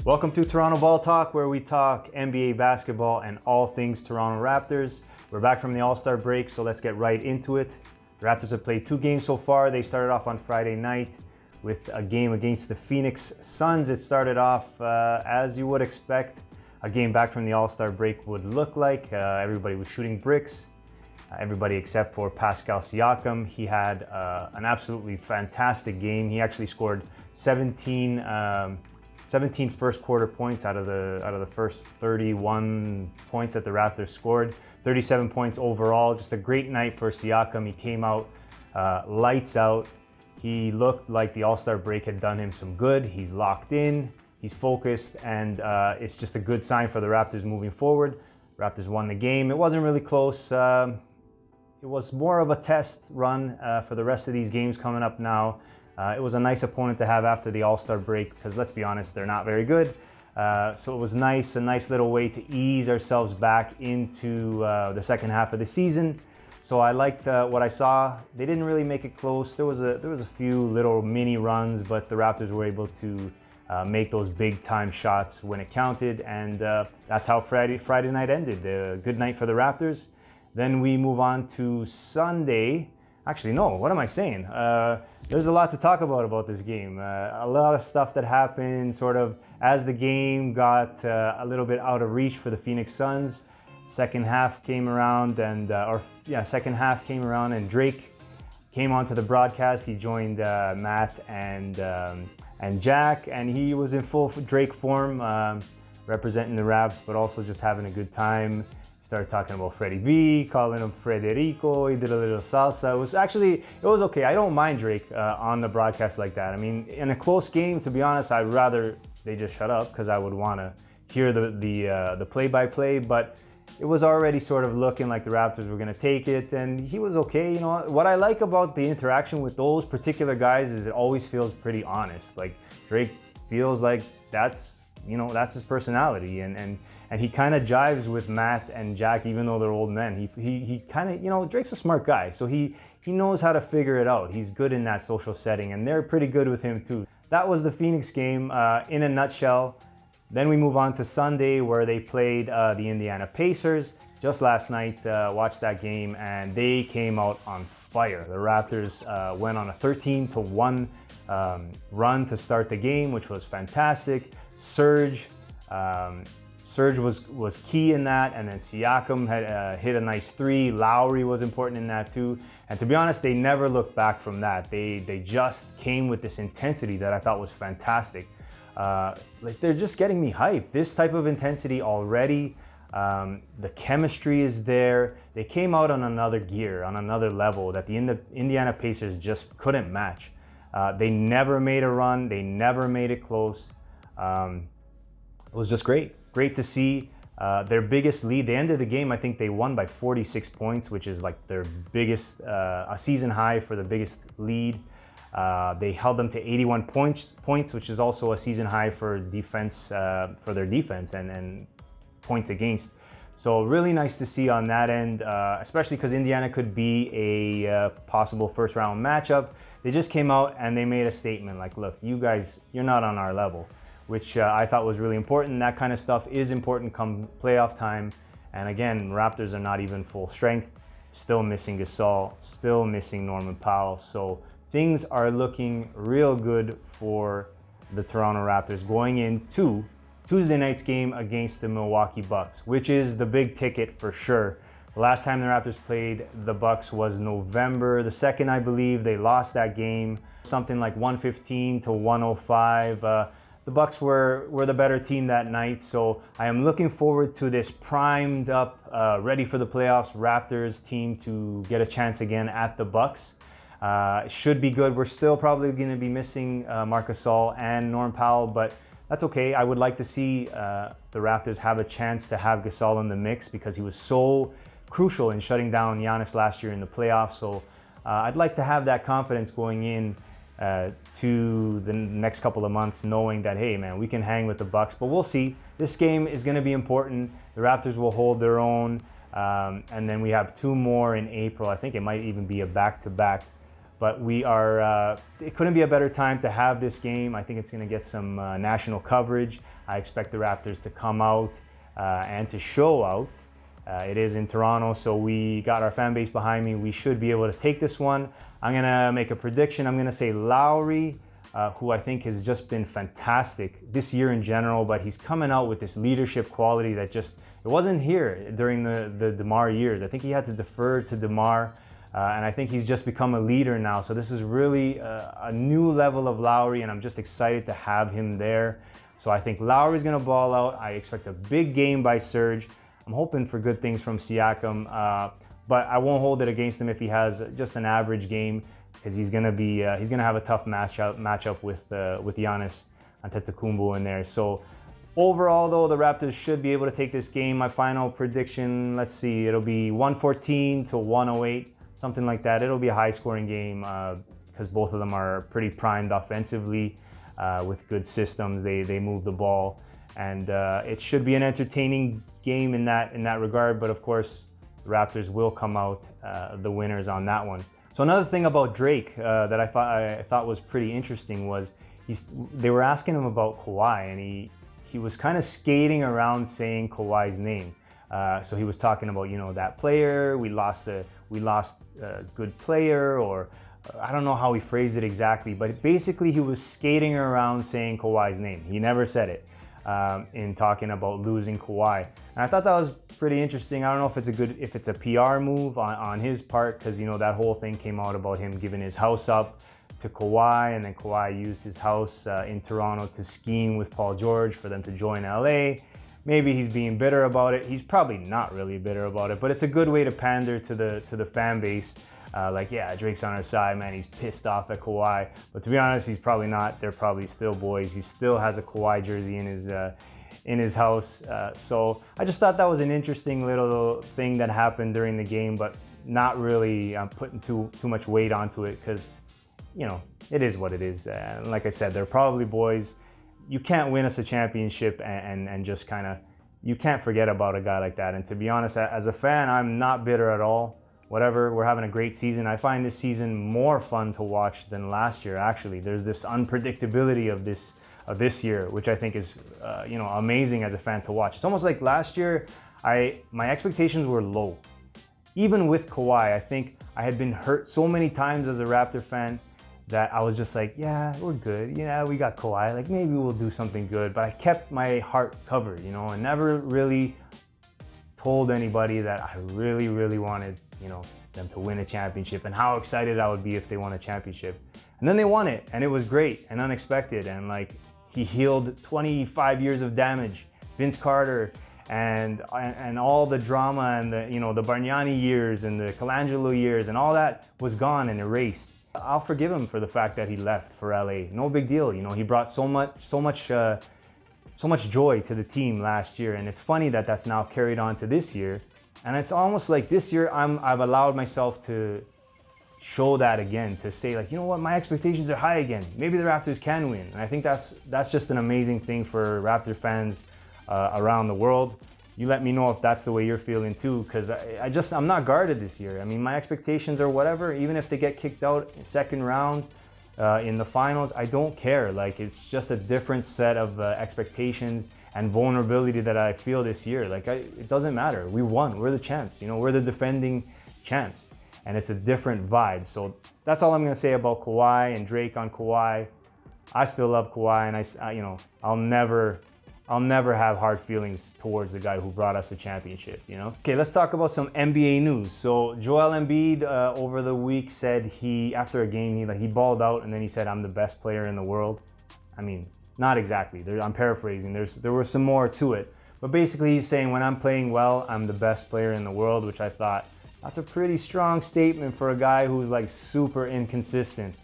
Welcome to Toronto Ball Talk, where we talk NBA basketball and all things Toronto Raptors. We're back from the All-Star break, so let's get right into it. The Raptors have played 2 games so far. They started off on Friday night with a game against the Phoenix Suns. It started off as you would expect a game back from the All-Star break would look like. Everybody was shooting bricks. Everybody except for Pascal Siakam. He had an absolutely fantastic game. He actually scored 17 first quarter points out of the first 31 points that the Raptors scored. 37 points overall. Just a great night for Siakam. He came out lights out. He looked like the All-Star break had done him some good. He's locked in, he's focused, and it's just a good sign for the Raptors moving forward. Raptors won the game. It wasn't really close. It was more of a test run for the rest of these games coming up now. It was a nice opponent to have after the All-Star break because, let's be honest, they're not very good. So it was a nice little way to ease ourselves back into the second half of the season. So I liked what I saw. They didn't really make it close. There was a few little mini runs, but the Raptors were able to make those big time shots when it counted, and that's how Friday night ended. Good night for the Raptors. Then we move on to Sunday. Actually, no, what am I saying? There's a lot to talk about this game. A lot of stuff that happened sort of as the game got a little bit out of reach for the Phoenix Suns. Second half came around and Drake came onto the broadcast. He joined Matt and Jack, and he was in full Drake form, representing the Raps, but also just having a good time. Started talking about Freddie V, calling him Frederico. He did a little salsa. It was okay. I don't mind Drake on the broadcast like that. I mean, in a close game, to be honest, I'd rather they just shut up because I would want to hear the play-by-play. But it was already sort of looking like the Raptors were going to take it, and he was okay. You know what I like about the interaction with those particular guys is it always feels pretty honest. Like Drake feels like that's his personality, and he kind of jives with Matt and Jack, even though they're old men. He kind of, Drake's a smart guy, so he knows how to figure it out. He's good in that social setting, and they're pretty good with him too. That was the Phoenix game in a nutshell. Then we move on to Sunday, where they played the Indiana Pacers. Just last night, watched that game, and they came out on fire. The Raptors went on a 13-1 run to start the game, which was fantastic. Serge was key in that, and then Siakam had hit a nice 3. Lowry was important in that too. And to be honest, they never looked back from that. They just came with this intensity that I thought was fantastic. Like they're just getting me hyped. This type of intensity already. The chemistry is there. They came out on another gear, on another level that the Indiana Pacers just couldn't match. They never made a run. They never made it close. It was just great to see their biggest lead. They ended the game, I think they won by 46 points, which is like their biggest, a season high for the biggest lead. They held them to 81 points, which is also a season high for defense, for their defense and points against. So really nice to see on that end, especially because Indiana could be a possible first round matchup. They just came out and they made a statement like, look, you guys, you're not on our level, which I thought was really important. That kind of stuff is important come playoff time. And again, Raptors are not even full strength, still missing Gasol, still missing Norman Powell. So things are looking real good for the Toronto Raptors going into Tuesday night's game against the Milwaukee Bucks, which is the big ticket for sure. The last time the Raptors played the Bucks was November the 2nd, I believe. They lost that game, something like 115-105. The Bucks were the better team that night, so I am looking forward to this primed up, ready for the playoffs Raptors team to get a chance again at the Bucks. It should be good. We're still probably going to be missing Marc Gasol and Norm Powell, but that's okay. I would like to see the Raptors have a chance to have Gasol in the mix because he was so crucial in shutting down Giannis last year in the playoffs. So I'd like to have that confidence going in to the next couple of months, knowing that, hey man, we can hang with the Bucks, but we'll see. This game is going to be important. The Raptors will hold their own, and then we have 2 more in April. I think it might even be a back-to-back, but we are, it couldn't be a better time to have this game. I think it's going to get some national coverage. I expect the Raptors to come out and to show out. It is in Toronto, so we got our fan base behind me. We should be able to take this one. I'm gonna make a prediction. I'm gonna say Lowry, who I think has just been fantastic this year in general, but he's coming out with this leadership quality that just, it wasn't here during the DeMar years. I think he had to defer to DeMar, and I think he's just become a leader now. So this is really a new level of Lowry, and I'm just excited to have him there. So I think Lowry's gonna ball out. I expect a big game by Serge. I'm hoping for good things from Siakam, but I won't hold it against him if he has just an average game, because he's gonna have a tough matchup with Giannis Antetokounmpo in there. So overall, though, the Raptors should be able to take this game. My final prediction, let's see, it'll be 114 to 108, something like that. It'll be a high-scoring game because both of them are pretty primed offensively with good systems. They move the ball. And it should be an entertaining game in that regard, but of course, the Raptors will come out the winners on that one. So another thing about Drake that I thought was pretty interesting was they were asking him about Kawhi, and he was kind of skating around saying Kawhi's name. So he was talking about, that player, we lost a good player, or I don't know how he phrased it exactly, but basically he was skating around saying Kawhi's name. He never said it. In talking about losing Kawhi. And I thought that was pretty interesting. I don't know if it's a PR move on his part, because that whole thing came out about him giving his house up to Kawhi, and then Kawhi used his house in Toronto to scheme with Paul George for them to join LA. Maybe he's being bitter about it. He's probably not really bitter about it, but it's a good way to pander to the fan base. Yeah, Drake's on our side, man. He's pissed off at Kawhi. But to be honest, he's probably not. They're probably still boys. He still has a Kawhi jersey in his house. So I just thought that was an interesting little thing that happened during the game, but not really putting too much weight onto it, because, it is what it is. Like I said, they're probably boys. You can't win us a championship and just kind of, you can't forget about a guy like that. And to be honest, as a fan, I'm not bitter at all. Whatever, we're having a great season. I find this season more fun to watch than last year, actually. There's this unpredictability of this year, which I think is amazing as a fan to watch. It's almost like last year, my expectations were low. Even with Kawhi, I think I had been hurt so many times as a Raptor fan that I was just like, yeah, we're good. Yeah, we got Kawhi. Like, maybe we'll do something good. But I kept my heart covered, and never really told anybody that I really, really wanted them to win a championship and how excited I would be if they won a championship. And then they won it, and it was great and unexpected, and he healed 25 years of damage. Vince Carter and all the drama and the Bargnani years and the Colangelo years and all that was gone and erased. I'll forgive him for the fact that he left for LA. No big deal. He brought so much joy to the team last year, and it's funny that that's now carried on to this year. And it's almost like this year I've allowed myself to show that again, to say what, my expectations are high again. Maybe the Raptors can win. And I think that's just an amazing thing for Raptor fans around the world. You let me know if that's the way you're feeling too, because I'm not guarded this year. I mean, my expectations are whatever, even if they get kicked out in second round in the finals, I don't care. It's just a different set of expectations and vulnerability that I feel this year. It doesn't matter. We won. We're the champs. We're the defending champs, and it's a different vibe. So that's all I'm gonna say about Kawhi and Drake on Kawhi. I still love Kawhi, and I'll never have hard feelings towards the guy who brought us a championship. Okay, let's talk about some NBA news. So Joel Embiid over the week said after a game he balled out, and then he said, "I'm the best player in the world." I mean, not exactly. I'm paraphrasing. There was some more to it. But basically he's saying, when I'm playing well, I'm the best player in the world, which I thought, that's a pretty strong statement for a guy who's super inconsistent.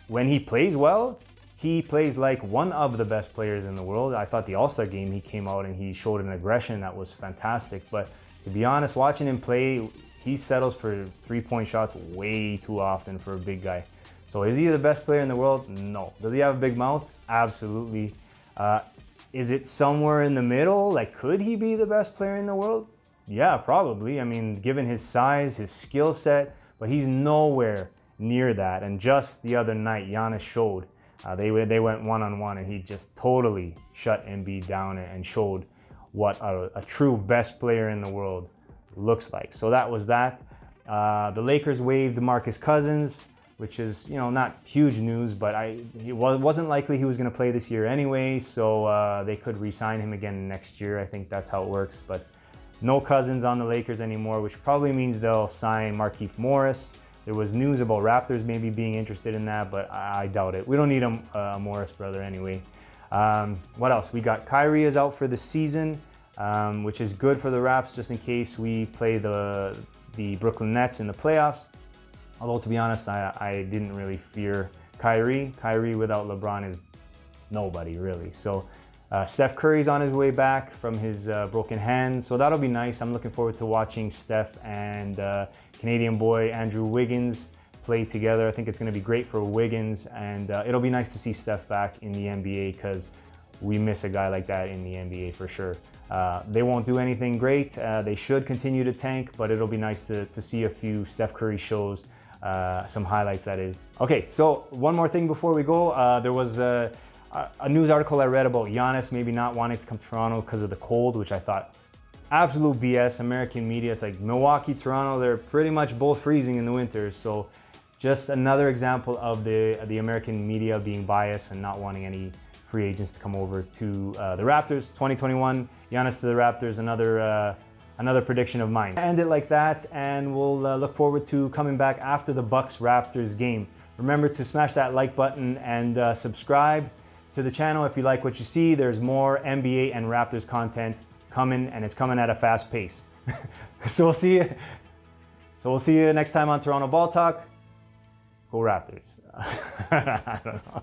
When he plays well, he plays like one of the best players in the world. I thought the All-Star game, he came out and he showed an aggression that was fantastic. But to be honest, watching him play, he settles for three-point shots way too often for a big guy. So is he the best player in the world? No. Does he have a big mouth? Absolutely. Is it somewhere in the middle? Could he be the best player in the world? Yeah, probably. I mean, given his size, his skill set, but he's nowhere near that. And just the other night, Giannis showed They went one-on-one, and he just totally shut Embiid down and showed what a true best player in the world looks like. So that was that. The Lakers waived DeMarcus Cousins, which is, not huge news, but it wasn't likely he was going to play this year anyway, so they could re-sign him again next year. I think that's how it works. But no Cousins on the Lakers anymore, which probably means they'll sign Markieff Morris. There was news about Raptors maybe being interested in that, but I doubt it. We don't need a Morris brother anyway. What else? We got Kyrie is out for the season, which is good for the Raps just in case we play the Brooklyn Nets in the playoffs. Although, to be honest, I didn't really fear Kyrie. Kyrie without LeBron is nobody, really. So Steph Curry's on his way back from his broken hand, so that'll be nice. I'm looking forward to watching Steph and Canadian boy Andrew Wiggins play together. I think it's going to be great for Wiggins, and it'll be nice to see Steph back in the NBA because we miss a guy like that in the NBA for sure. They won't do anything great. They should continue to tank, but it'll be nice to see a few Steph Curry shows, some highlights that is. Okay, so one more thing before we go. There was a news article I read about Giannis maybe not wanting to come to Toronto because of the cold, which I thought absolute BS. American media, it's like Milwaukee, Toronto, they're pretty much both freezing in the winter. So just another example of the American media being biased and not wanting any free agents to come over to the Raptors. 2021, Giannis to the Raptors, another prediction of mine. End it like that, and we'll look forward to coming back after the Bucks-Raptors game. Remember to smash that like button and subscribe to the channel if you like what you see. There's more NBA and Raptors content coming, and it's coming at a fast pace. So we'll see you next time on Toronto Ball Talk. Go Raptors. I don't know.